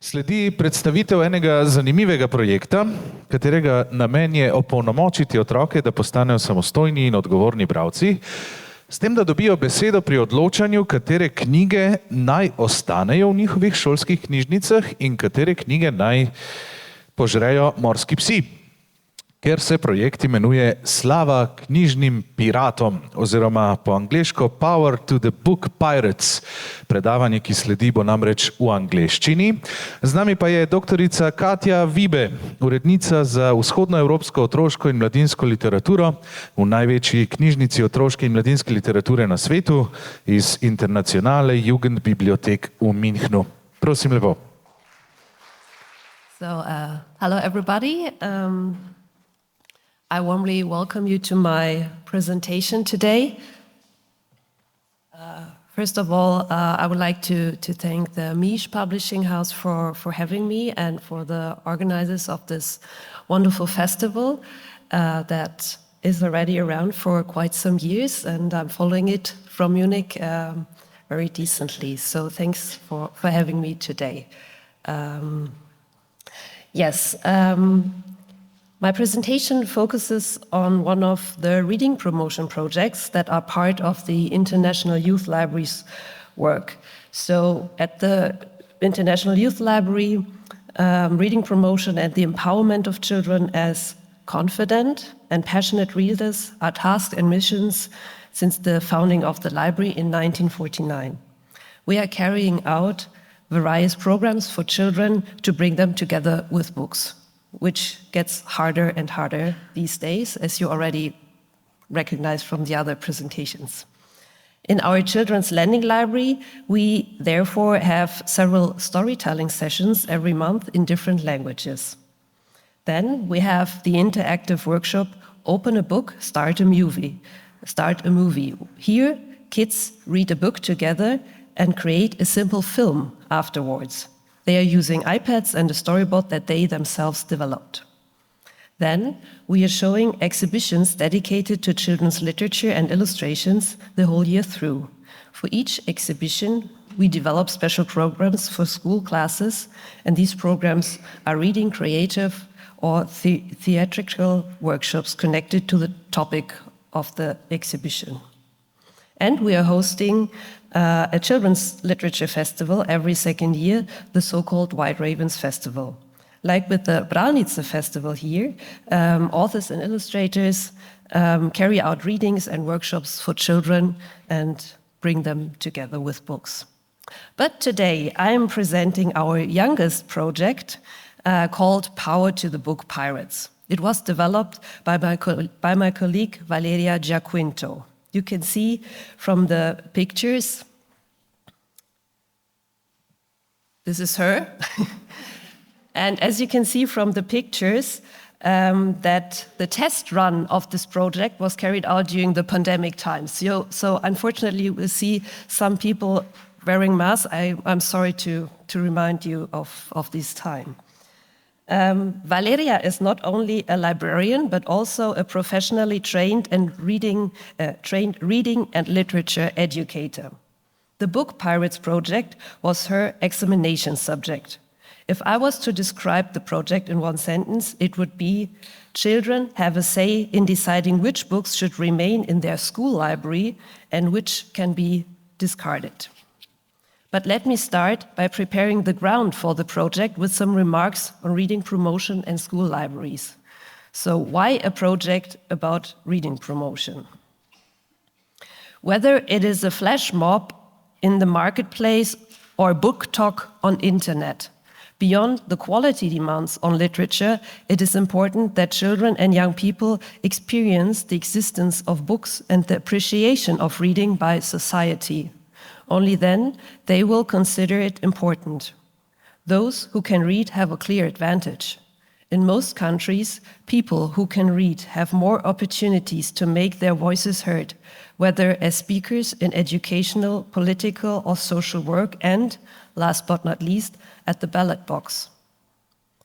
Sledi predstavitev enega zanimivega projekta, katerega namen je opolnomočiti otroke, da postanejo samostojni in odgovorni bralci, s tem, da dobijo besedo pri odločanju, katere knjige naj ostanejo v njihovih šolskih knjižnicah in katere knjige naj požrejo morski psi. Ker se projekt imenuje Slava knjižnim piratom oziroma po angleško Power to the Book Pirates. Predavanje, ki sledi, bo namreč v angleščini. Z nami pa je doktorica Katja Wiebe, urednica za vzhodnoevropsko otroško in mladinsko literaturo v največji knjižnici otroške in mladinske literature na svetu iz internacionalne Jugendbibliothek v Münchnu. Prosim lepo. Hello everybody. I warmly welcome you to my presentation today. First of all, I would like to thank the Misch Publishing House for having me and for the organizers of this wonderful festival that is already around for quite some years, and I'm following it from Munich very decently. So thanks for having me today. My presentation focuses on one of the reading promotion projects that are part of the International Youth Library's work. So at the International Youth Library, reading promotion and the empowerment of children as confident and passionate readers are tasks and missions since the founding of the library in 1949. We are carrying out various programs for children to bring them together with books, which gets harder and harder these days, as you already recognize from the other presentations. In our children's lending library, we therefore have several storytelling sessions every month in different languages. Then we have the interactive workshop, Open a Book, Start a Movie. Here, kids read a book together and create a simple film afterwards. They are using iPads and a storyboard that they themselves developed. Then we are showing exhibitions dedicated to children's literature and illustrations the whole year through. For each exhibition, we develop special programs for school classes, and these programs are reading, creative, or theatrical workshops connected to the topic of the exhibition. And we are hosting a children's literature festival every second year, the so-called White Ravens Festival. Like with the Bralnice Festival here, authors and illustrators carry out readings and workshops for children and bring them together with books. But today I am presenting our youngest project called Power to the Book Pirates. It was developed by my colleague Valeria Giaquinto. You can see from the pictures, this is her. And as you can see from the pictures, that the test run of this project was carried out during the pandemic times. So unfortunately, we see some people wearing masks. I'm sorry to remind you of this time. Valeria is not only a librarian, but also a professionally trained reading and literature educator. The Book Pirates project was her examination subject. If I was to describe the project in one sentence, it would be: children have a say in deciding which books should remain in their school library and which can be discarded. But let me start by preparing the ground for the project with some remarks on reading promotion and school libraries. So why a project about reading promotion? Whether it is a flash mob in the marketplace or book talk on internet, beyond the quality demands on literature, it is important that children and young people experience the existence of books and the appreciation of reading by society. Only then they will consider it important. Those who can read have a clear advantage. In most countries, people who can read have more opportunities to make their voices heard, whether as speakers in educational, political, or social work, and, last but not least, at the ballot box.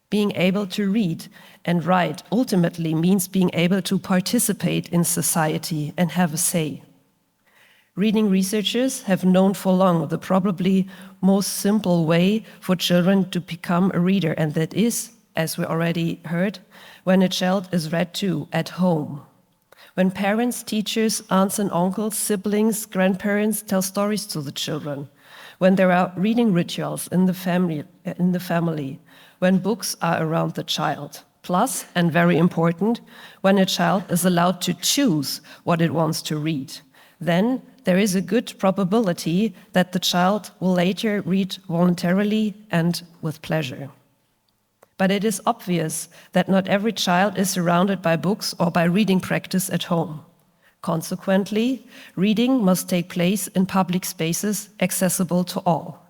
Being able to read and write ultimately means being able to participate in society and have a say. Reading researchers have known for long the probably most simple way for children to become a reader, and that is, as we already heard, when a child is read to at home. When parents, teachers, aunts and uncles, siblings, grandparents tell stories to the children. When there are reading rituals in the family, when books are around the child. Plus, and very important, when a child is allowed to choose what it wants to read. Then there is a good probability that the child will later read voluntarily and with pleasure. But it is obvious that not every child is surrounded by books or by reading practice at home. Consequently, reading must take place in public spaces accessible to all.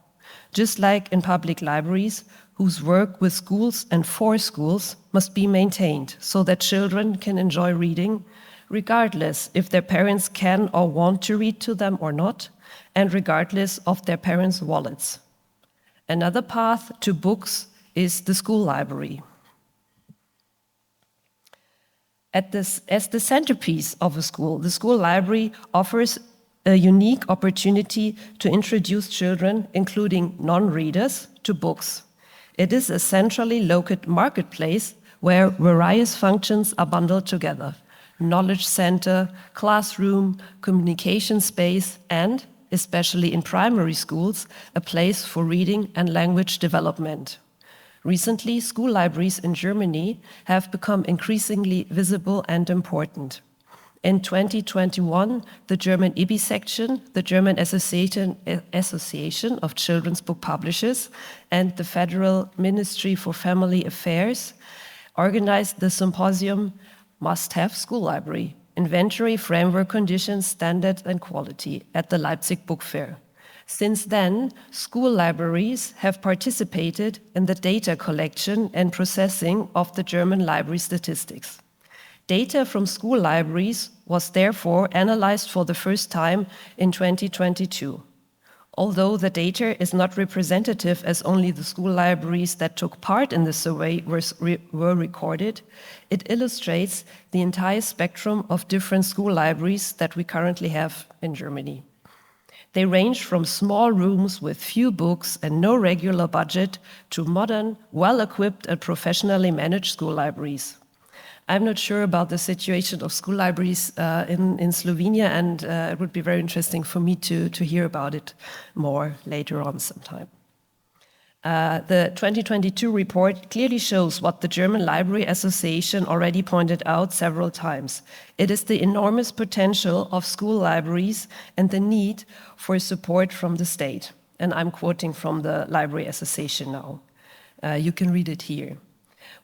Just like in public libraries, whose work with schools and for schools must be maintained so that children can enjoy reading, regardless if their parents can or want to read to them or not, and regardless of their parents' wallets. Another path to books is the school library. As the centerpiece of a school, the school library offers a unique opportunity to introduce children, including non-readers, to books. It is a centrally located marketplace where various functions are bundled together: knowledge center, classroom, communication space, and, especially in primary schools, a place for reading and language development. Recently, school libraries in Germany have become increasingly visible and important. In 2021, the German IBI section, the German Association of Children's Book Publishers, and the Federal Ministry for Family Affairs organized the symposium Must-Have School Library, Inventory, Framework Conditions, Standard and Quality at the Leipzig Book Fair. Since then, school libraries have participated in the data collection and processing of the German library statistics. Data from school libraries was therefore analyzed for the first time in 2022. Although the data is not representative, as only the school libraries that took part in the survey were recorded, it illustrates the entire spectrum of different school libraries that we currently have in Germany. They range from small rooms with few books and no regular budget to modern, well-equipped and professionally managed school libraries. I'm not sure about the situation of school libraries in Slovenia, and it would be very interesting for me to hear about it more later on sometime. The 2022 report clearly shows what the German Library Association already pointed out several times. It is the enormous potential of school libraries and the need for support from the state. And I'm quoting from the Library Association now. You can read it here.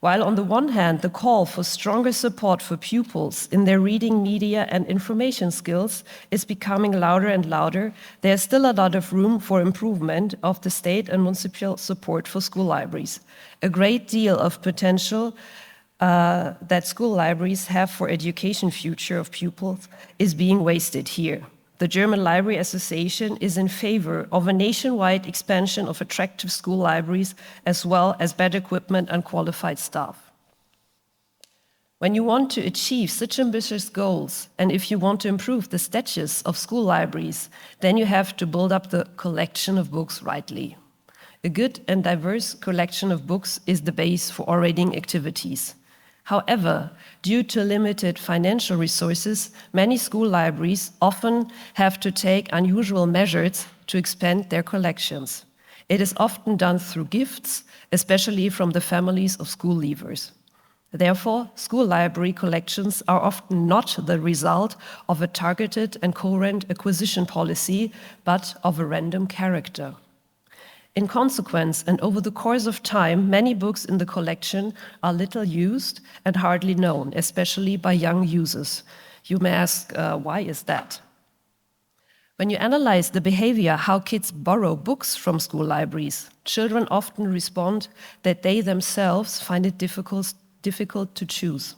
While on the one hand, the call for stronger support for pupils in their reading, media, and information skills is becoming louder and louder, there's still a lot of room for improvement of the state and municipal support for school libraries. A great deal of potential that school libraries have for education future of pupils is being wasted here. The German Library Association is in favor of a nationwide expansion of attractive school libraries, as well as better equipment and qualified staff. When you want to achieve such ambitious goals, and if you want to improve the status of school libraries, then you have to build up the collection of books rightly. A good and diverse collection of books is the base for all reading activities. However, due to limited financial resources, many school libraries often have to take unusual measures to expand their collections. It is often done through gifts, especially from the families of school leavers. Therefore, school library collections are often not the result of a targeted and coherent acquisition policy, but of a random character. In consequence, and over the course of time, many books in the collection are little used and hardly known, especially by young users. You may ask, why is that? When you analyze the behavior, how kids borrow books from school libraries, children often respond that they themselves find it difficult to choose.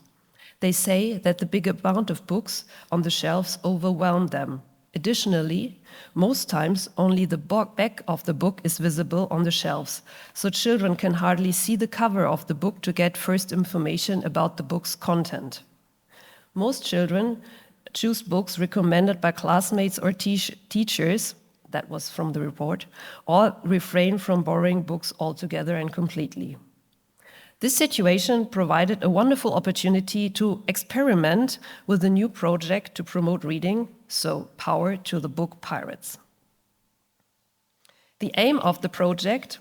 They say that the big amount of books on the shelves overwhelm them. Additionally, most times only the back of the book is visible on the shelves, so children can hardly see the cover of the book to get first information about the book's content. Most children choose books recommended by classmates or teachers, that was from the report, or refrain from borrowing books altogether and completely. This situation provided a wonderful opportunity to experiment with a new project to promote reading, so power to the book pirates. The aim of the project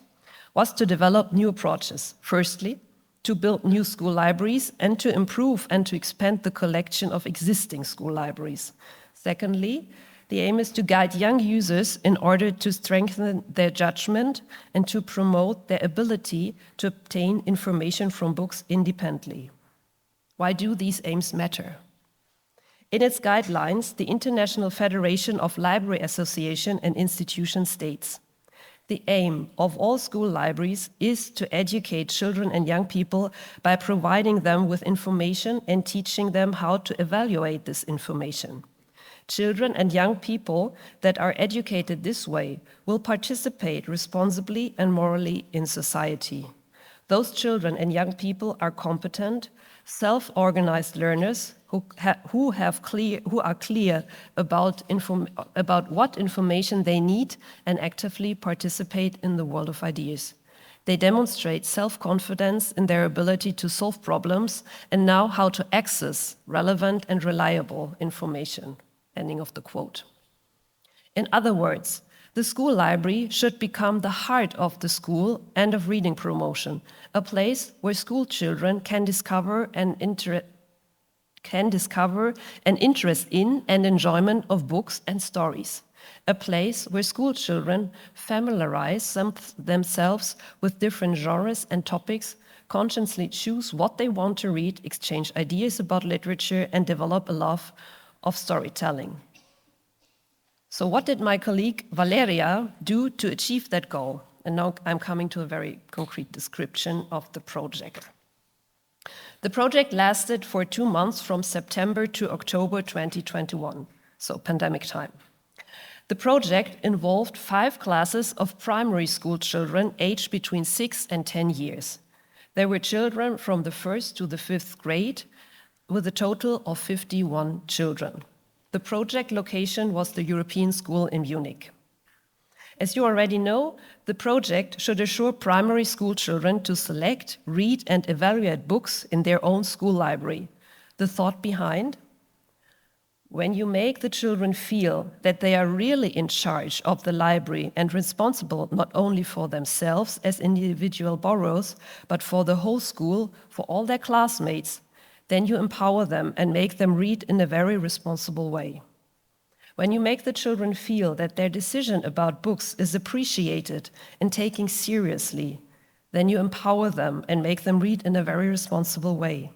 was to develop new approaches. Firstly, to build new school libraries and to improve and to expand the collection of existing school libraries. Secondly, the aim is to guide young users in order to strengthen their judgment and to promote their ability to obtain information from books independently. Why do these aims matter? In its guidelines, the International Federation of Library Association and Institutions states, the aim of all school libraries is to educate children and young people by providing them with information and teaching them how to evaluate this information. Children and young people that are educated this way will participate responsibly and morally in society. Those children and young people are competent, self-organized learners who are clear about what information they need and actively participate in the world of ideas. They demonstrate self-confidence in their ability to solve problems and know how to access relevant and reliable information. Ending of the quote. In other words, the school library should become the heart of the school and of reading promotion, a place where school children can discover an interest in and enjoyment of books and stories, a place where school children familiarize themselves with different genres and topics, consciously choose what they want to read, exchange ideas about literature, and develop a love of storytelling. So what did my colleague Valeria do to achieve that goal? And now I'm coming to a very concrete description of the project. The project lasted for 2 months from September to October 2021, so pandemic time. The project involved 5 classes of primary school children aged between 6 and 10 years. There were children from the 1st to the 5th grade, with a total of 51 children. The project location was the European School in Munich. As you already know, the project should assure primary school children to select, read, and evaluate books in their own school library. The thought behind? When you make the children feel that they are really in charge of the library and responsible not only for themselves as individual borrowers, but for the whole school, for all their classmates, then you empower them and make them read in a very responsible way. When you make the children feel that their decision about books is appreciated and taken seriously, then you empower them and make them read in a very responsible way.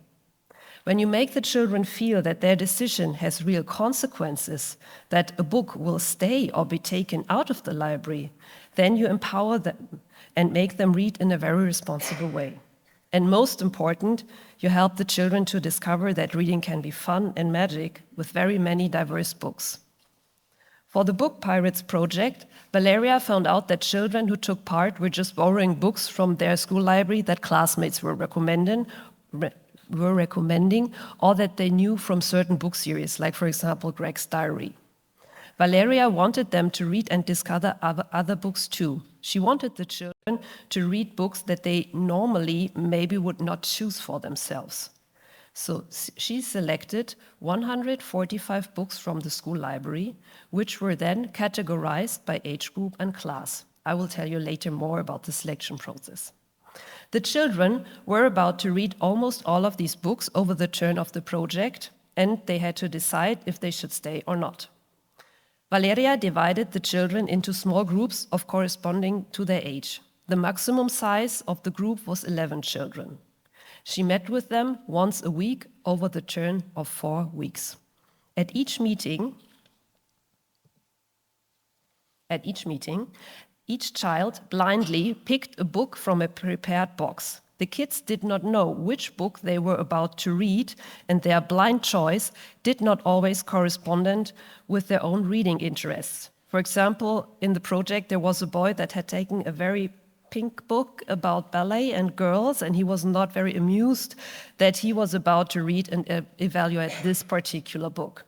When you make the children feel that their decision has real consequences, that a book will stay or be taken out of the library, then you empower them and make them read in a very responsible way. And most important, you help the children to discover that reading can be fun and magic with very many diverse books. For the Book Pirates project, Valeria found out that children who took part were just borrowing books from their school library that classmates were recommending, or that they knew from certain book series, like for example, Greg's Diary. Valeria wanted them to read and discover other books too. She wanted the children to read books that they normally maybe would not choose for themselves. So she selected 145 books from the school library, which were then categorized by age group and class. I will tell you later more about the selection process. The children were about to read almost all of these books over the term of the project, and they had to decide if they should stay or not. Valeria divided the children into small groups of corresponding to their age. The maximum size of the group was 11 children. She met with them once a week over the term of 4 weeks. At each meeting, each child blindly picked a book from a prepared box. The kids did not know which book they were about to read, and their blind choice did not always correspond with their own reading interests. For example, in the project, there was a boy that had taken a very pink book about ballet and girls, and he was not very amused that he was about to read and evaluate this particular book.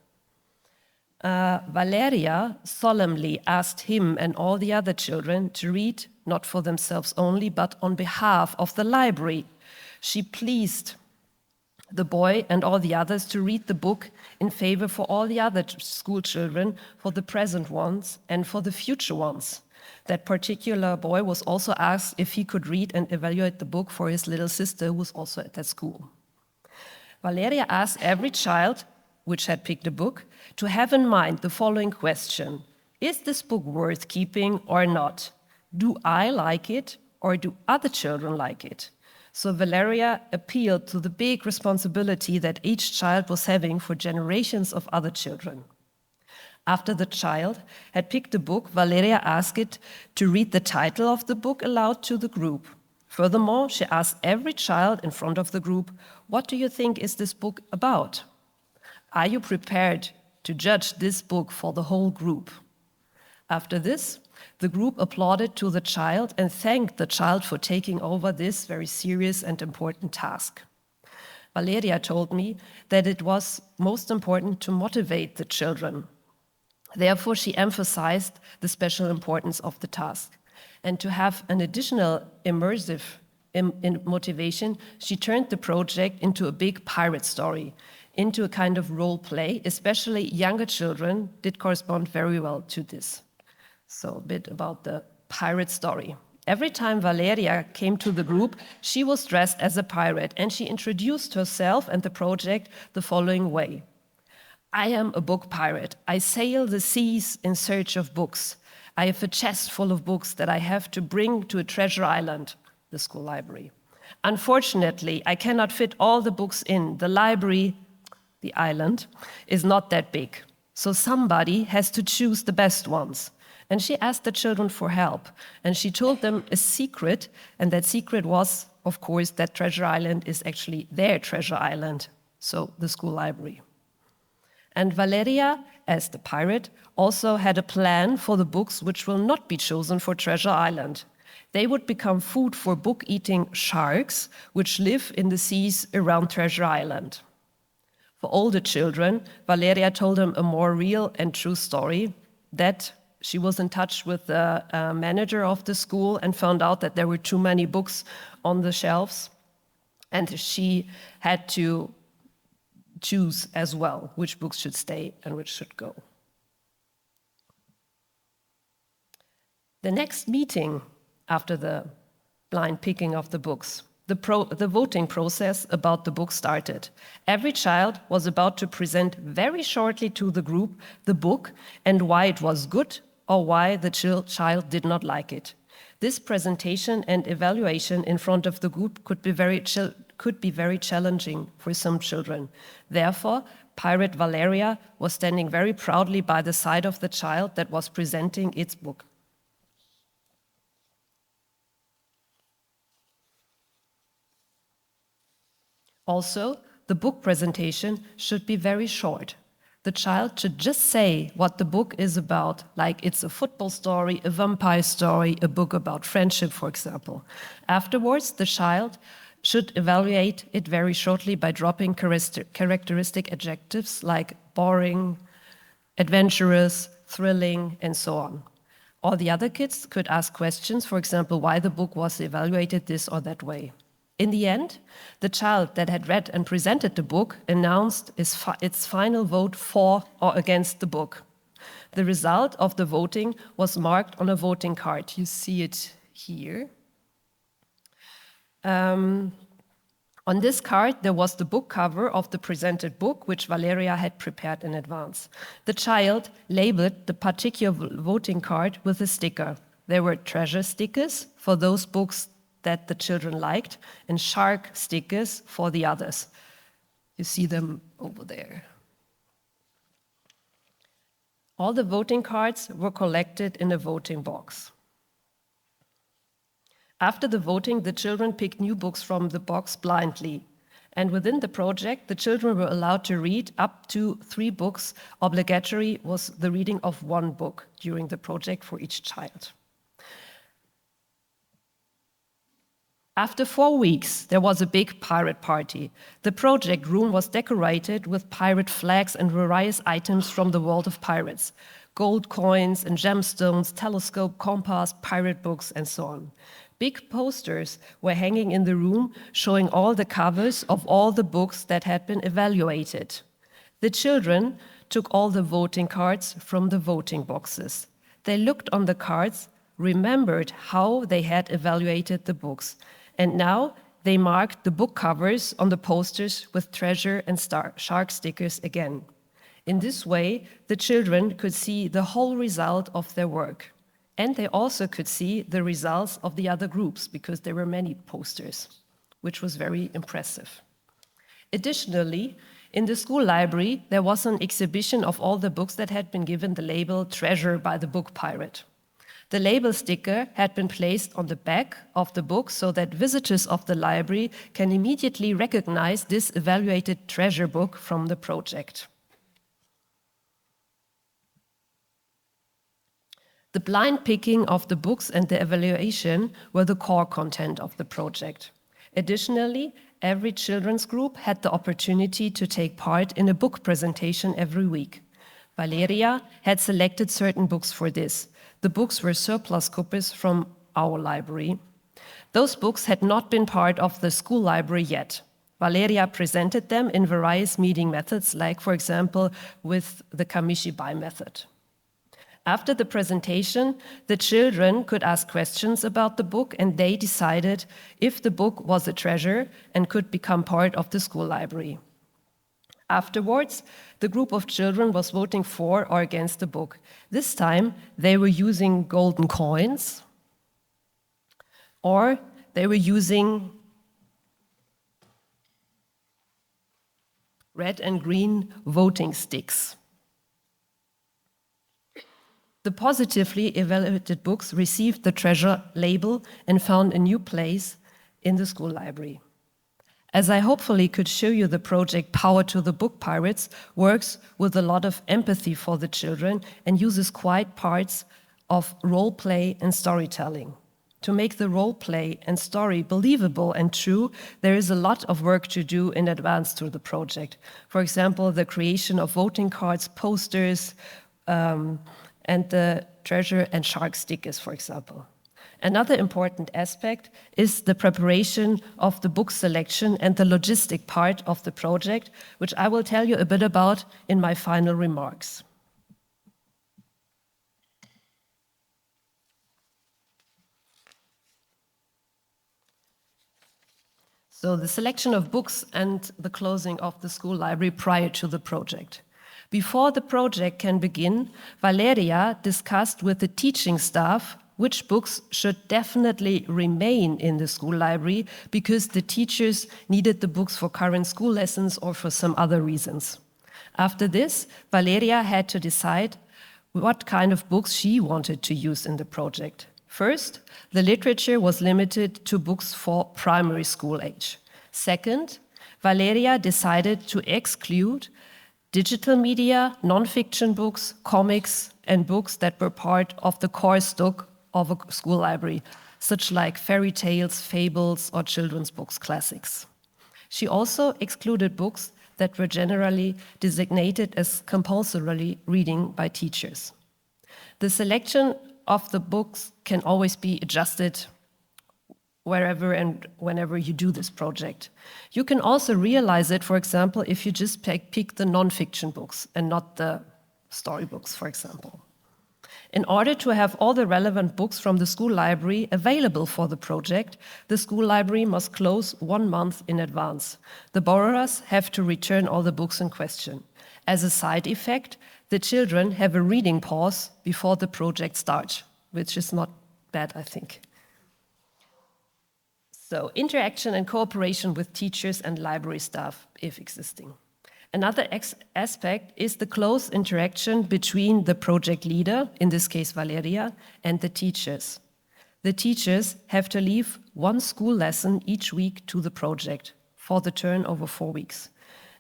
Valeria solemnly asked him and all the other children to read, not for themselves only, but on behalf of the library. She pleased the boy and all the others to read the book in favor for all the other school children, for the present ones and for the future ones. That particular boy was also asked if he could read and evaluate the book for his little sister, who was also at that school. Valeria asked every child, which had picked a book, to have in mind the following question: is this book worth keeping or not? Do I like it or do other children like it? So Valeria appealed to the big responsibility that each child was having for generations of other children. After the child had picked a book, Valeria asked it to read the title of the book aloud to the group. Furthermore, she asked every child in front of the group, what do you think is this book about? Are you prepared to judge this book for the whole group? After this, the group applauded to the child and thanked the child for taking over this very serious and important task. Valeria told me that it was most important to motivate the children. Therefore, she emphasized the special importance of the task. And to have an additional immersive motivation, she turned the project into a big pirate story, into a kind of role play. Especially younger children did correspond very well to this. So a bit about the pirate story. Every time Valeria came to the group, she was dressed as a pirate, and she introduced herself and the project the following way. I am a book pirate. I sail the seas in search of books. I have a chest full of books that I have to bring to a treasure island, the school library. Unfortunately, I cannot fit all the books in. The library, the island, is not that big. So somebody has to choose the best ones. And she asked the children for help. And she told them a secret, and that secret was, of course, that treasure island is actually their treasure island, so the school library. And Valeria, as the pirate, also had a plan for the books which will not be chosen for Treasure Island. They would become food for book-eating sharks, which live in the seas around Treasure Island. For older children, Valeria told them a more real and true story, that she was in touch with the manager of the school and found out that there were too many books on the shelves, and she had to choose as well which books should stay and which should go. The next meeting after the blind picking of the books, the voting process about the book started. Every child was about to present very shortly to the group the book and why it was good or why the child did not like it. This presentation and evaluation in front of the group could be very challenging for some children. Therefore, Pirate Valeria was standing very proudly by the side of the child that was presenting its book. Also, the book presentation should be very short. The child should just say what the book is about, like it's a football story, a vampire story, a book about friendship, for example. Afterwards, the child should evaluate it very shortly by dropping characteristic adjectives like boring, adventurous, thrilling, and so on. All the other kids could ask questions, for example, why the book was evaluated this or that way. In the end, the child that had read and presented the book announced its final vote for or against the book. The result of the voting was marked on a voting card. You see it here. On this card, there was the book cover of the presented book, which Valeria had prepared in advance. The child labeled the particular voting card with a sticker. There were treasure stickers for those books that the children liked, and shark stickers for the others. You see them over there. All the voting cards were collected in a voting box. After the voting, the children picked new books from the box blindly. And within the project, the children were allowed to read up to 3 books. Obligatory was the reading of 1 book during the project for each child. After 4 weeks, there was a big pirate party. The project room was decorated with pirate flags and various items from the world of pirates. Gold coins and gemstones, telescope, compass, pirate books, and so on. Big posters were hanging in the room showing all the covers of all the books that had been evaluated. The children took all the voting cards from the voting boxes. They looked on the cards, remembered how they had evaluated the books, and now they marked the book covers on the posters with treasure and shark stickers again. In this way, the children could see the whole result of their work. And they also could see the results of the other groups, because there were many posters, which was very impressive. Additionally, in the school library, there was an exhibition of all the books that had been given the label Treasure by the Book Pirate. The label sticker had been placed on the back of the book so that visitors of the library can immediately recognize this evaluated treasure book from the project. The blind picking of the books and the evaluation were the core content of the project. Additionally, every children's group had the opportunity to take part in a book presentation every week. Valeria had selected certain books for this. The books were surplus copies from our library. Those books had not been part of the school library yet. Valeria presented them in various meeting methods, like, for example, with the Kamishi-Bai method. After the presentation, the children could ask questions about the book, and they decided if the book was a treasure and could become part of the school library. Afterwards, the group of children was voting for or against the book. This time, they were using golden coins, or they were using red and green voting sticks. The positively evaluated books received the treasure label and found a new place in the school library. As I hopefully could show you, the project Power to the Book Pirates works with a lot of empathy for the children and uses quite parts of role play and storytelling. To make the role play and story believable and true, there is a lot of work to do in advance to the project. For example, the creation of voting cards, posters, and the treasure and shark stickers, for example. Another important aspect is the preparation of the book selection and the logistic part of the project, which I will tell you a bit about in my final remarks. So the selection of books and the closing of the school library prior to the project. Before the project can begin, Valeria discussed with the teaching staff which books should definitely remain in the school library because the teachers needed the books for current school lessons or for some other reasons. After this, Valeria had to decide what kind of books she wanted to use in the project. First, the literature was limited to books for primary school age. Second, Valeria decided to exclude digital media, non-fiction books, comics, and books that were part of the core stock of a school library, such like fairy tales, fables, or children's books classics. She also excluded books that were generally designated as compulsory reading by teachers. The selection of the books can always be adjusted wherever and whenever you do this project. You can also realize it, for example, if you just pick the non-fiction books and not the storybooks, for example. In order to have all the relevant books from the school library available for the project, the school library must close 1 month in advance. The borrowers have to return all the books in question. As a side effect, the children have a reading pause before the project starts, which is not bad, I think. So, interaction and cooperation with teachers and library staff, if existing. Another aspect is the close interaction between the project leader, in this case Valeria, and the teachers. The teachers have to leave 1 school lesson each week to the project for the turn over 4 weeks.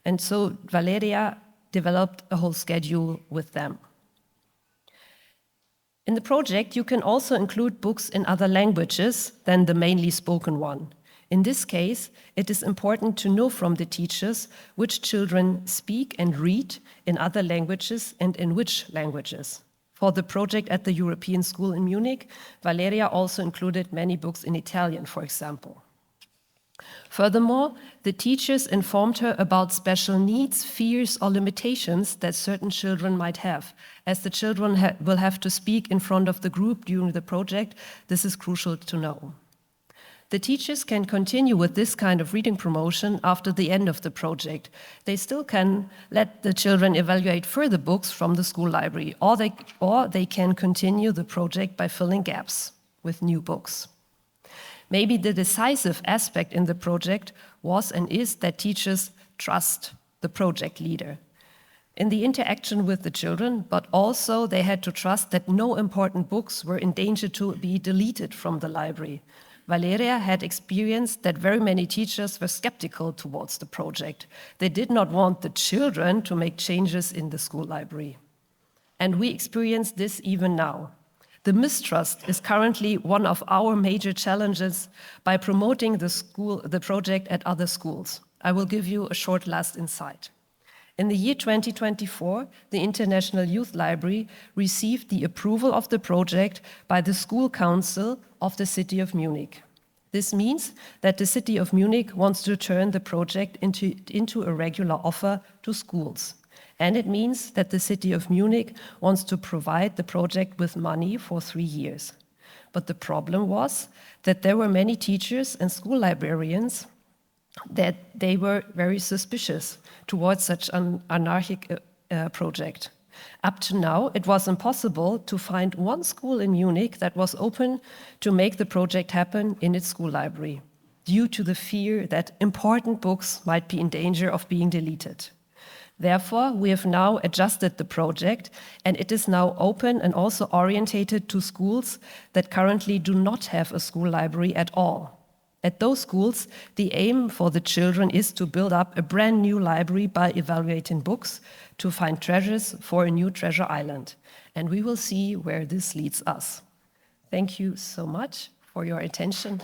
And so Valeria developed a whole schedule with them. In the project, you can also include books in other languages than the mainly spoken one. In this case, it is important to know from the teachers which children speak and read in other languages and in which languages. For the project at the European School in Munich, Valeria also included many books in Italian, for example. Furthermore, the teachers informed her about special needs, fears, or limitations that certain children might have. As the children will have to speak in front of the group during the project, this is crucial to know. The teachers can continue with this kind of reading promotion after the end of the project. They still can let the children evaluate further books from the school library, or they can continue the project by filling gaps with new books. Maybe the decisive aspect in the project was and is that teachers trust the project leader in the interaction with the children, but also they had to trust that no important books were in danger to be deleted from the library. Valeria had experienced that very many teachers were skeptical towards the project. They did not want the children to make changes in the school library. And we experience this even now. The mistrust is currently one of our major challenges by promoting the project at other schools. I will give you a short last insight. In the year 2024, the International Youth Library received the approval of the project by the School Council of the City of Munich. This means that the City of Munich wants to turn the project into a regular offer to schools. And it means that the City of Munich wants to provide the project with money for 3 years. But the problem was that there were many teachers and school librarians that they were very suspicious towards such an anarchic project. Up to now, it was impossible to find one school in Munich that was open to make the project happen in its school library, due to the fear that important books might be in danger of being deleted. Therefore, we have now adjusted the project, and it is now open and also orientated to schools that currently do not have a school library at all. At those schools, the aim for the children is to build up a brand new library by evaluating books to find treasures for a new treasure island. And we will see where this leads us. Thank you so much for your attention.